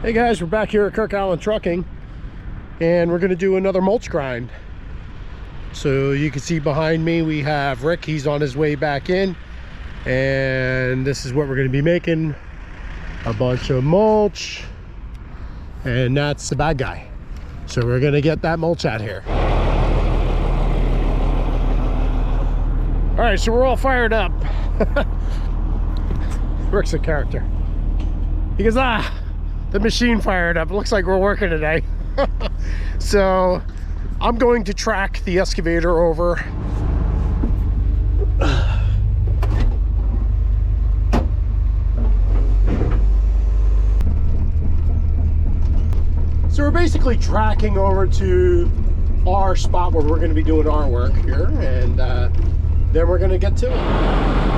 Hey guys, we're back here at Kirk Allen Trucking, and we're going to do another mulch grind. So you can see behind me we have Rick. He's on his way back in, and this is what we're going to be making: a bunch of mulch, and that's the bad guy. So we're going to get that mulch out here. All right, so we're all fired up. Rick's a character. He goes, the machine fired up. It looks like we're working today. So I'm going to track the excavator over. So we're basically tracking over to our spot where we're going to be doing our work here, and then we're going to get to it.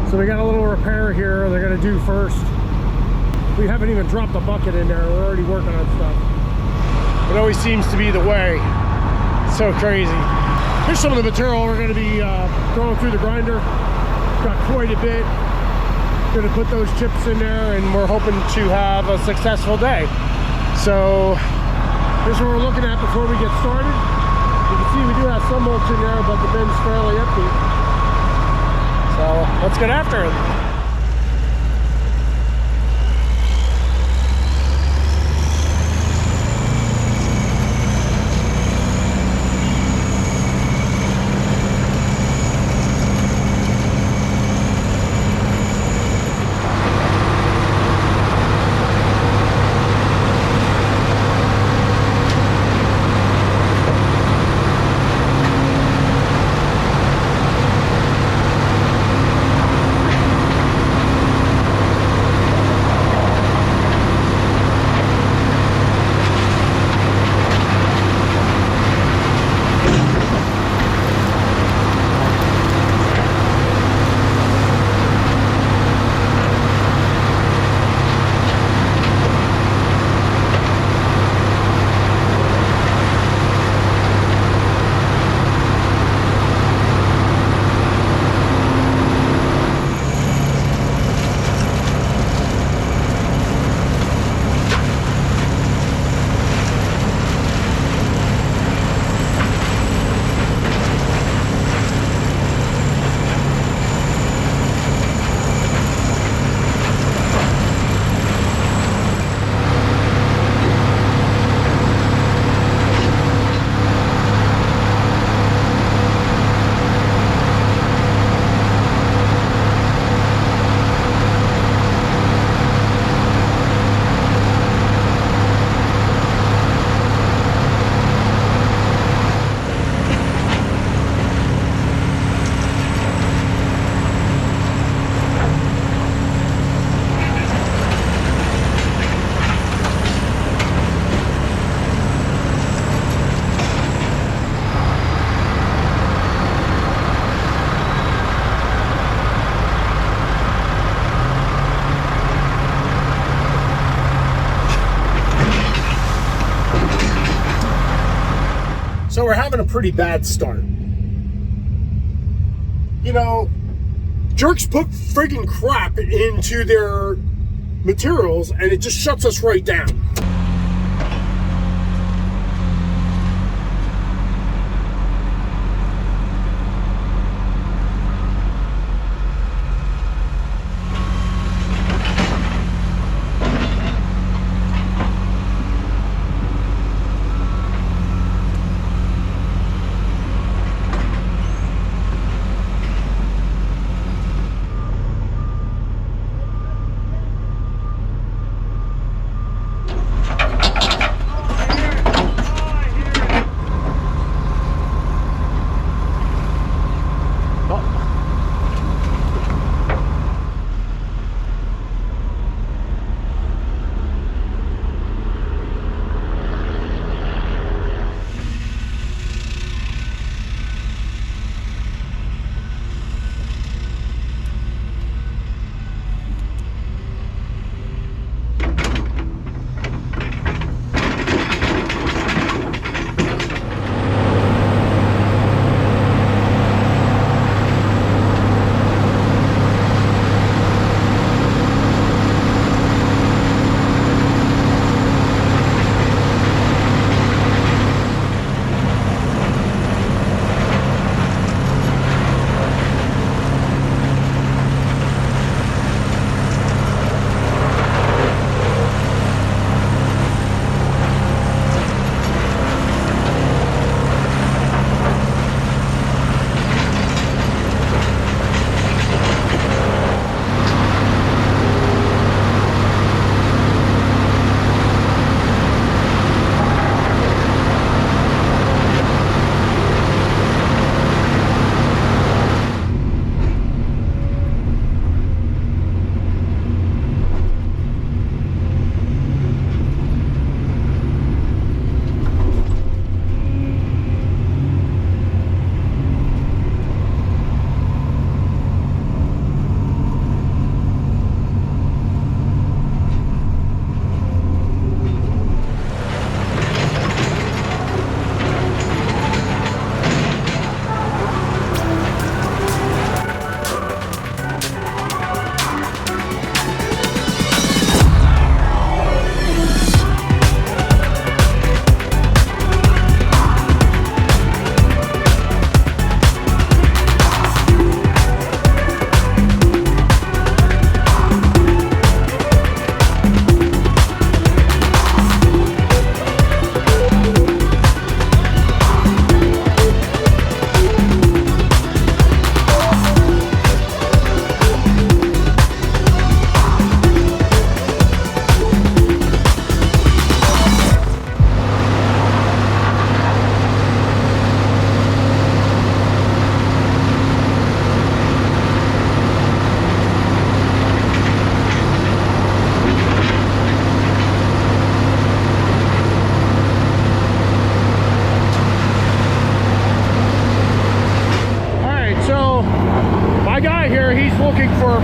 So we got a little repair here they're gonna do first. We haven't even dropped the bucket in there. We're already working on stuff. It always seems to be the way. It's so crazy. Here's some of the material we're gonna be throwing through the grinder. Got quite a bit. Gonna put those chips in there, and we're hoping to have a successful day. So here's what we're looking at before we get started. You can see we do have some mulch in there, but the bin's fairly empty. So let's get after it. So we're having a pretty bad start. You know, jerks put friggin' crap into their materials and it just shuts us right down.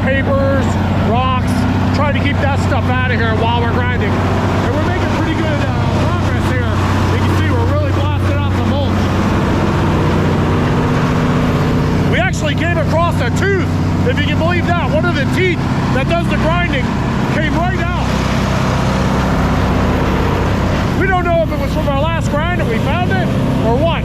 papers, rocks, trying to keep that stuff out of here while we're grinding. And we're making pretty good progress here. You can see we're really blasting out the mulch. We actually came across a tooth, if you can believe that. One of the teeth that does the grinding came right out. We don't know if it was from our last grind and we found it or what.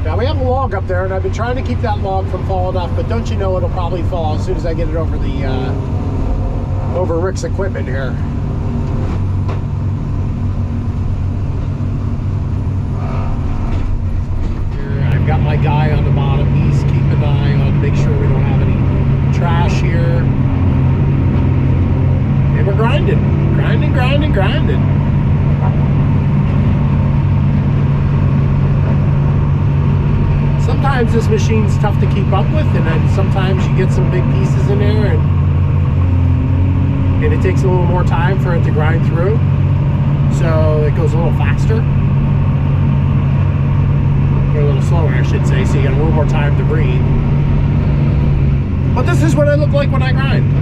Now we have a log up there, and I've been trying to keep that log from falling off, but don't you know it'll probably fall as soon as I get it over the over Rick's equipment here. Here I've got my guy on the bottom. He's keeping an eye on, make sure we don't have any trash here. And we're grinding, grinding, grinding, grinding. Sometimes this machine's tough to keep up with, and then sometimes you get some big pieces in there, and it takes a little more time for it to grind through, so it goes a little faster, or a little slower I should say, so you got a little more time to breathe. But this is what I look like when I grind.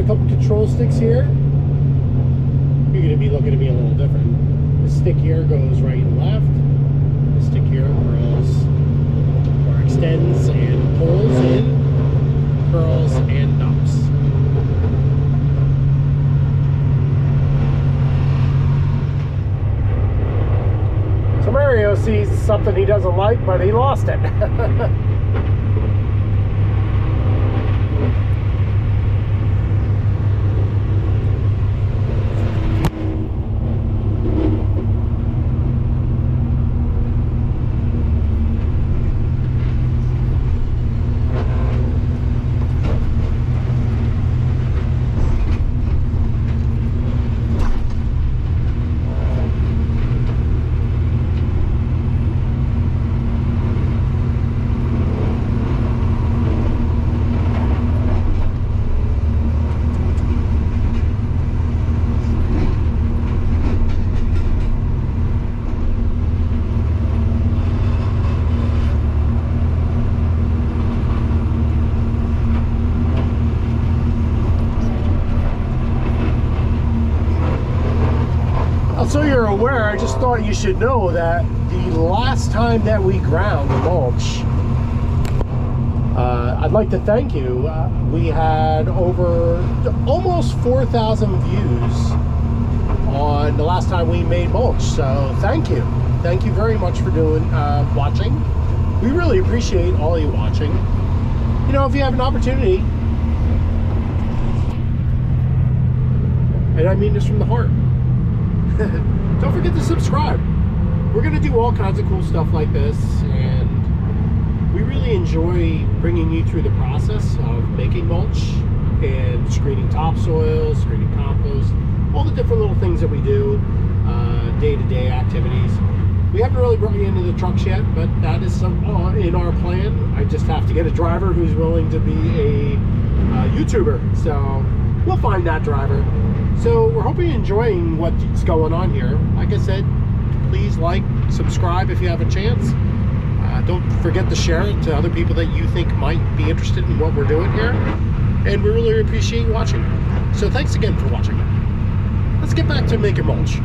Control sticks here. You're going to be looking at me a little different. This stick here goes right and left. This stick here curls or extends and pulls in, curls and dumps. So Mario sees something he doesn't like, but he lost it. so you're aware, I just thought you should know that the last time that we ground the mulch, I'd like to thank you. We had over almost 4,000 views on the last time we made mulch. So thank you. Thank you very much for watching. We really appreciate all you watching. You know, if you have an opportunity, and I mean this from the heart, don't forget to subscribe. We're going to do all kinds of cool stuff like this, and we really enjoy bringing you through the process of making mulch and screening topsoil, screening compost, all the different little things that we do, day-to-day activities. We haven't really brought you into the trucks yet, but that is in our plan. I just have to get a driver who's willing to be a YouTuber, so we'll find that driver. So we're hoping you're enjoying what's going on here. Like I said, please like, subscribe if you have a chance. Don't forget to share it to other people that you think might be interested in what we're doing here. And we really appreciate you watching. So thanks again for watching. Let's get back to making mulch.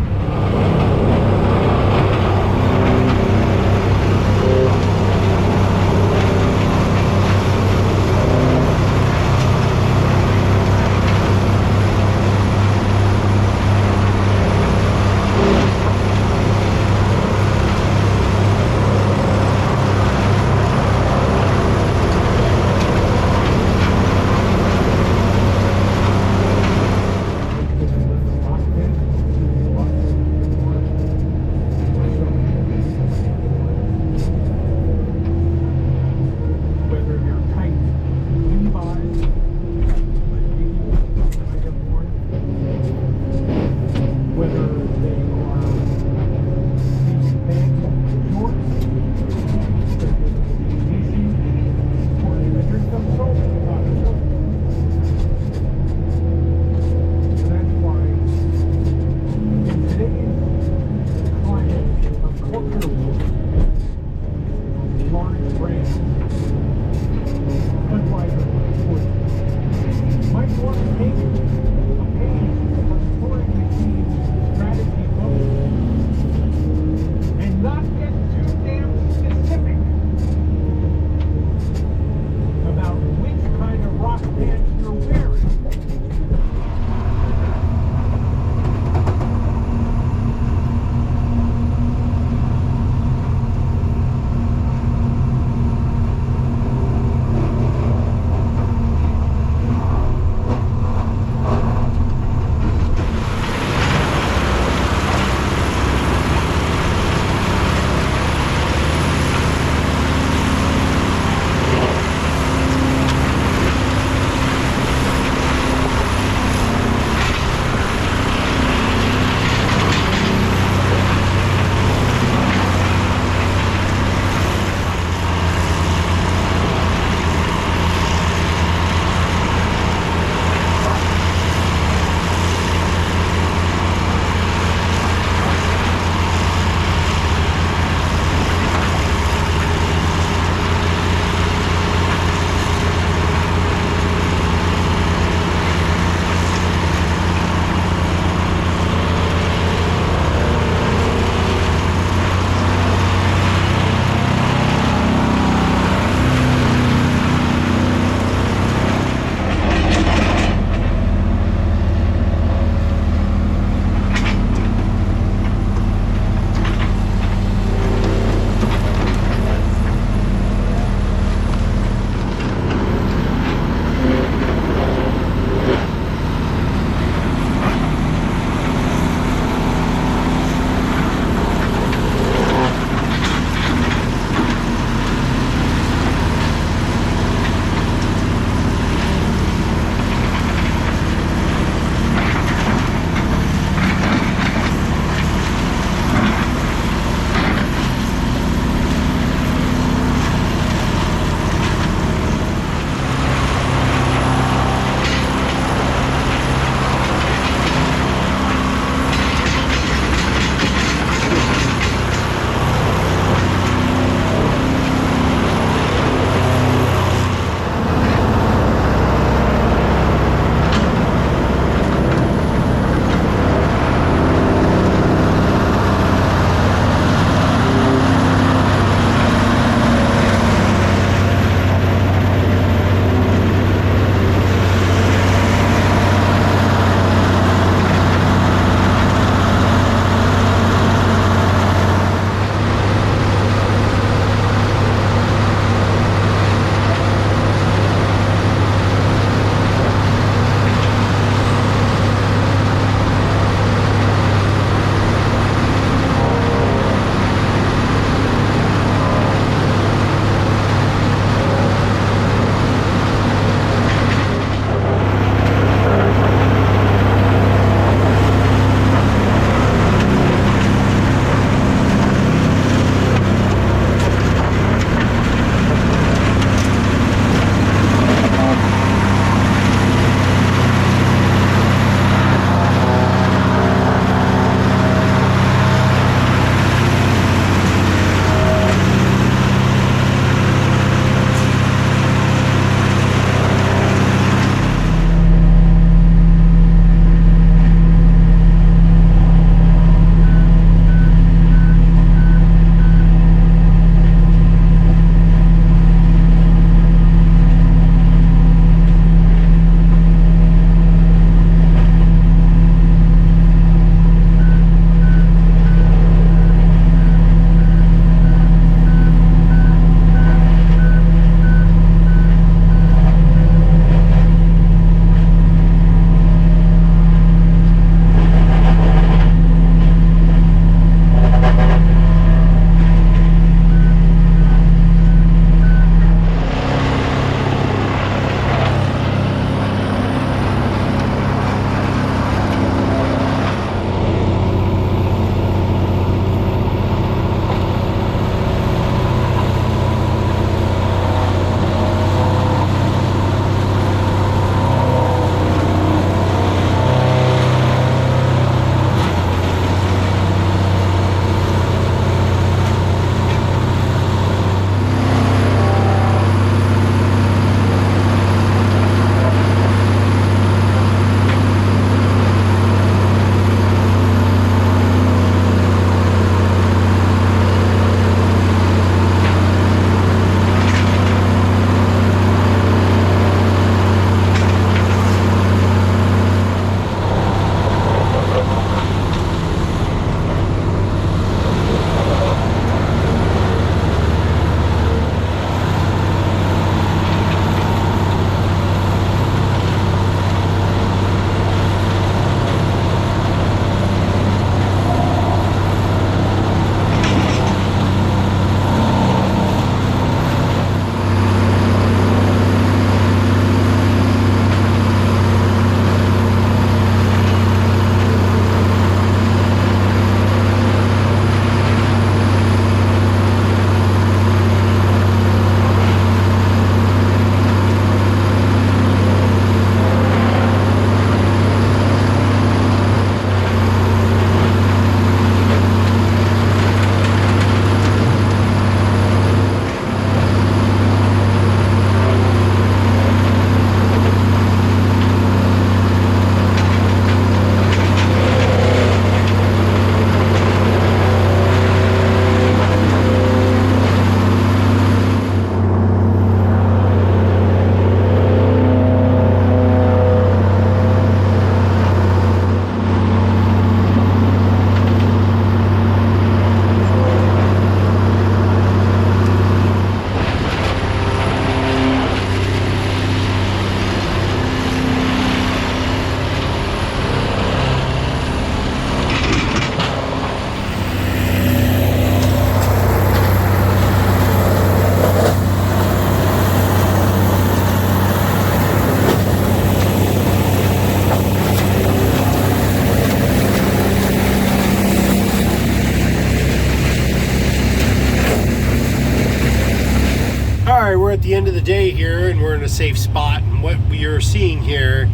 safe spot, and what we are seeing here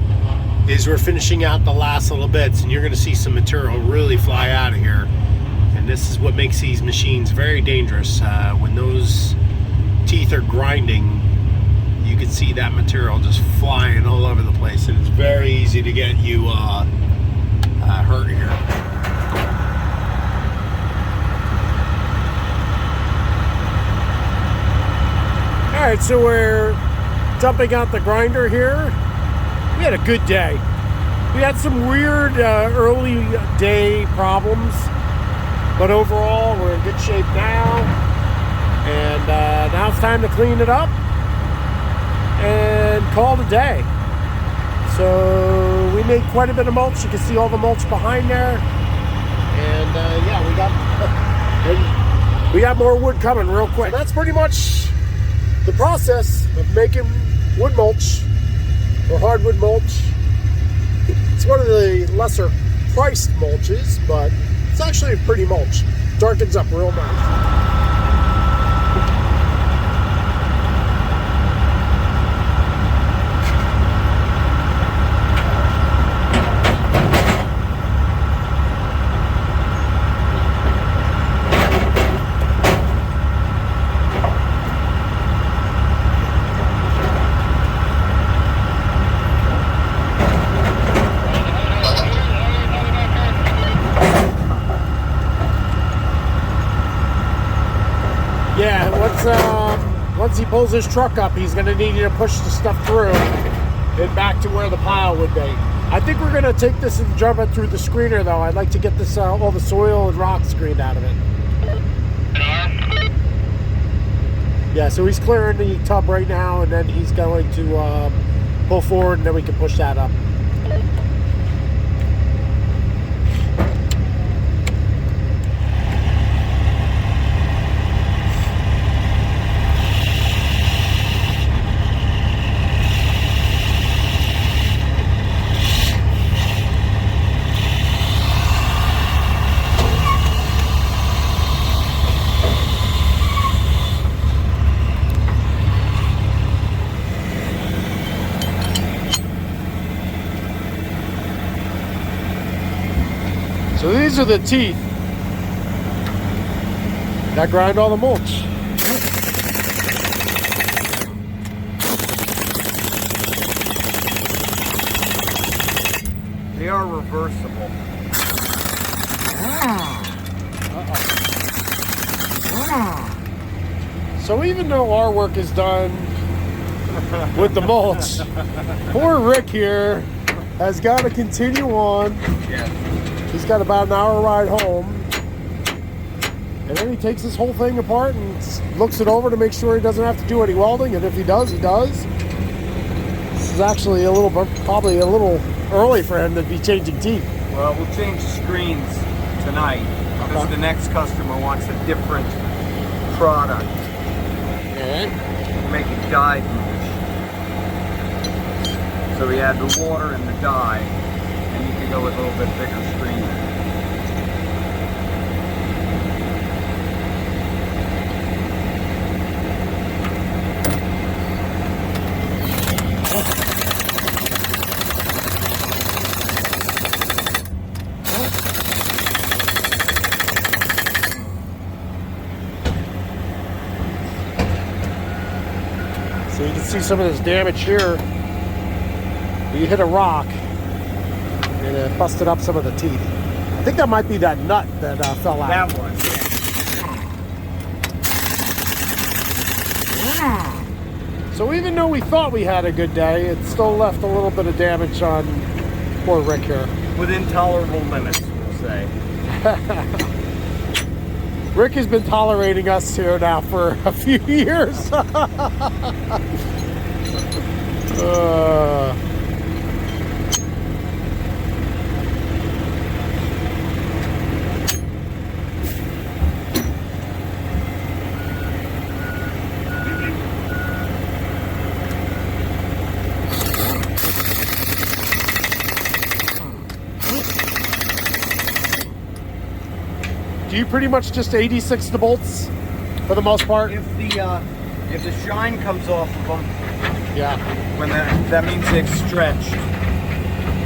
is we're finishing out the last little bits, and you're going to see some material really fly out of here. And this is what makes these machines very dangerous. When those teeth are grinding, you can see that material just flying all over the place, and it's very easy to get you hurt here. All right, so we're dumping out the grinder here. We had a good day. We had some weird early day problems, but overall we're in good shape now. And now it's time to clean it up and call it a day. So we made quite a bit of mulch. You can see all the mulch behind there. And yeah, we got more wood coming real quick. So that's pretty much the process of making wood mulch or hardwood mulch. It's one of the lesser priced mulches, but it's actually a pretty mulch. Darkens up real nice. Yeah, once he pulls his truck up, he's going to need you to push the stuff through and back to where the pile would be. I think we're going to take this and jump it through the screener, though. I'd like to get this all the soil and rock screened out of it. Yeah, so he's clearing the tub right now, and then he's going to pull forward, and then we can push that up. So these are the teeth that grind all the mulch. They are reversible. So even though our work is done with the mulch, poor Rick here has got to continue on. Yeah. He's got about an hour ride home, and then he takes this whole thing apart and looks it over to make sure he doesn't have to do any welding, and if he does, he does. This is actually probably a little early for him to be changing teeth. Well, we'll change screens tonight because the next customer wants a different product. Okay. We're making dye mulch. So we add the water and the dye, and you can go with a little bit bigger screen. So you can see some of this damage here. You hit a rock and it busted up some of the teeth. I think that might be that nut that fell out. That one, yeah. So even though we thought we had a good day, it still left a little bit of damage on poor Rick here. Within tolerable limits, we'll say. Rick has been tolerating us here now for a few years. Do you pretty much just 86 the bolts for the most part? If the If the shine comes off of them, Yeah. when that means they've stretched.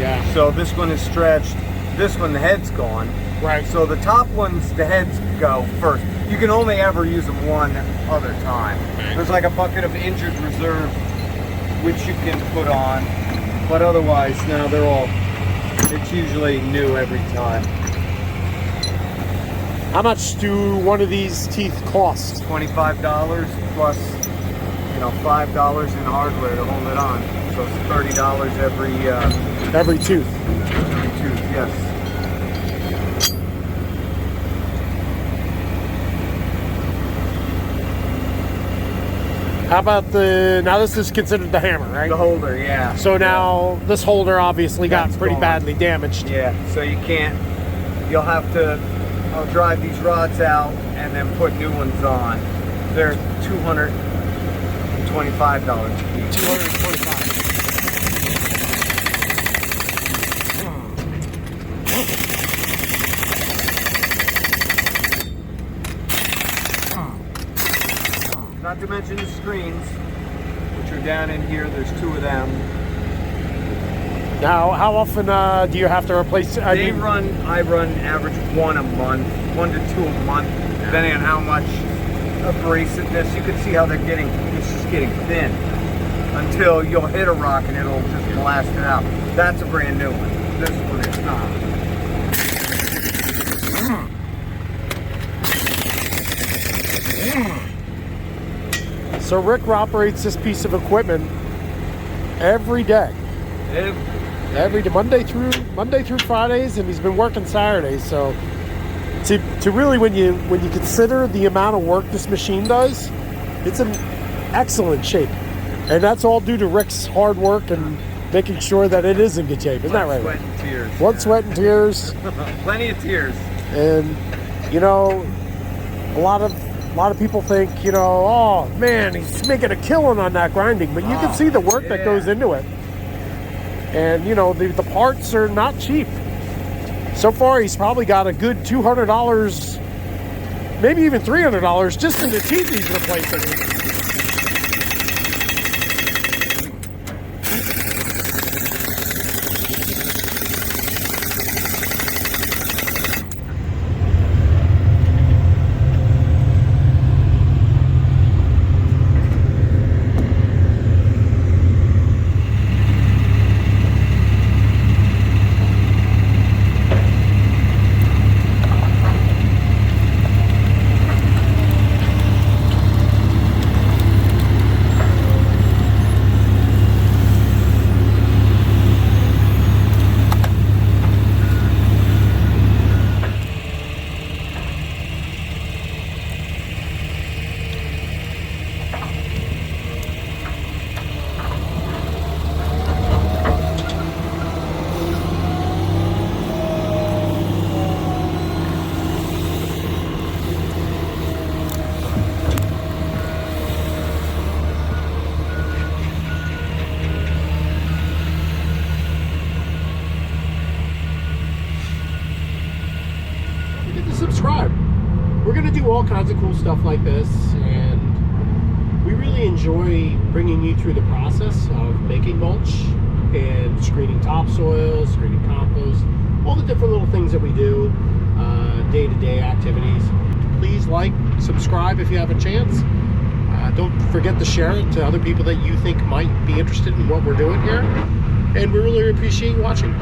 Yeah. So this one is stretched. This one, the head's gone. Right. So the top ones, the heads go first. You can only ever use them one other time. There's like a bucket of injured reserve, which you can put on. But otherwise, now they're all, it's usually new every time. How much do one of these teeth cost? $25 plus, $5 in hardware to hold it on. So it's $30 every Tooth. every tooth. Yes. How about now this is considered the hammer, right? The holder, yeah. So now this holder obviously got That's pretty gone. badly damaged. Yeah, so you'll have to drive these rods out and then put new ones on. They're $225 each. $225. Not to mention the screens, which are down in here. There's 2 of them. Now, how often do you have to replace? I run average 1 a month, 1 to 2 a month, depending on how much abrasiveness. You can see how it's just getting thin until you'll hit a rock and it'll just blast it out. That's a brand new one. This one is not. So Rick operates this piece of equipment every day. Every day, Monday through Fridays, and he's been working Saturdays. So to really, when you consider the amount of work this machine does, it's in excellent shape, and that's all due to Rick's hard work and making sure that it is in good shape. Isn't that right? Sweat and tears. Blood, sweat, and tears. Plenty of tears. And a lot of people think, oh man, he's making a killing on that grinding, but you can see the work that goes into it. And the parts are not cheap. So far, he's probably got a good $200, maybe even $300 just in the teeth he's replacing. Subscribe. We're going to do all kinds of cool stuff like this, and we really enjoy bringing you through the process of making mulch and screening topsoil, screening compost, all the different little things that we do, day-to-day activities. Please like, subscribe if you have a chance. Don't forget to share it to other people that you think might be interested in what we're doing here, and we really appreciate you watching.